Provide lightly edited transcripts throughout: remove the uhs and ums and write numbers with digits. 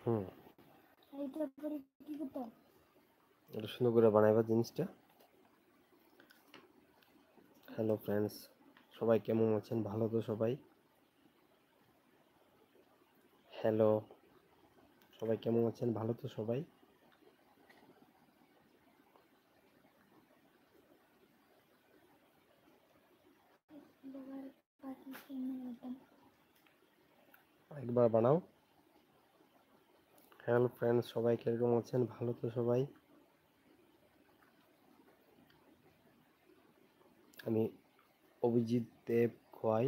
হুম এইটার পরে কি করতে হবে? এটা সুন্দর করে বানাইবা জিনিসটা। হ্যালো ফ্রেন্ডস, সবাই কেমন আছেন? ভালো তো সবাই? হ্যালো, সবাই কেমন আছেন? ভালো তো সবাই? বাবার পাখি কেমন মতন? একবার বানাও। হ্যালো ফ্রেন্ডস, সবাই কিরকম আছেন? ভালো তো সবাই? আমি অভিজিৎ দেব খোয়াই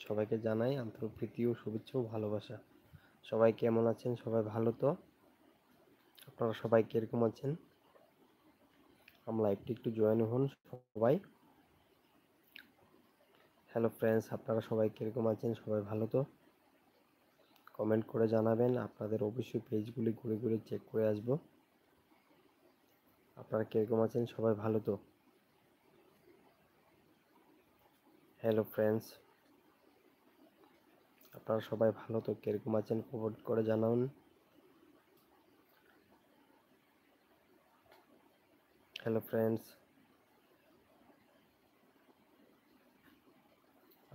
সবাইকে জানাই আন্তরিক প্রীতি ও শুভেচ্ছা ও ভালোবাসা। সবাই কেমন আছেন? সবাই ভালো তো? আপনারা সবাই কিরকম আছেন? আমার লাইভটি একটু জয়েন হন সবাই। হ্যালো ফ্রেন্ডস, আপনারা সবাই কিরকম আছেন? সবাই ভালো তো? কমেন্ট করে জানাবেন। আপনাদের অবশ্যই পেজগুলি ঘুরে ঘুরে চেক করে আসব। আপনারা কিরকম আছেন? সবাই ভালো তো? হ্যালো ফ্রেন্ডস, আপনারা সবাই ভালো তো? কিরকম আছেন কমেন্ট করে জানান। হ্যালো ফ্রেন্ডস,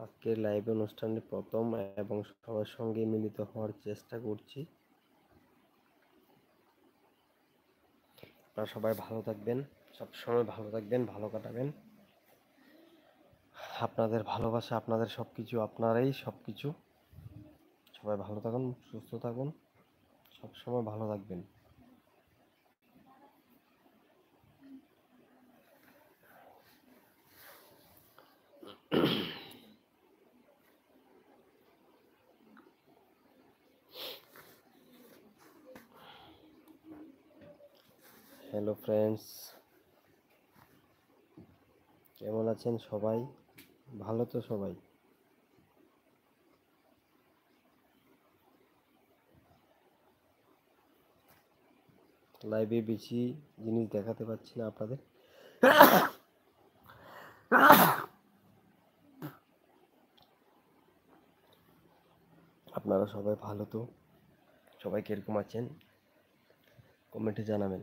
আজকের লাইভ অনুষ্ঠানে প্রথম এবং সবার সঙ্গে মিলিত হওয়ার চেষ্টা করছি। আপনারা সবাই ভালো থাকবেন, সবসময় ভালো থাকবেন, ভালো কাটাবেন। আপনাদের ভালোবাসা, আপনাদের সব কিছু, আপনারাই সব কিছু। সবাই ভালো থাকুন, সুস্থ থাকুন, সবসময় ভালো থাকবেন। হ্যালো ফ্রেন্ডস, কেমন আছেন সবাই? ভালো তো সবাই? লাইভে বেশি জিনিস দেখাতে পাচ্ছি না আপনাদের। আপনারা সবাই ভালো তো? সবাই কিরকম আছেন কমেন্টে জানাবেন।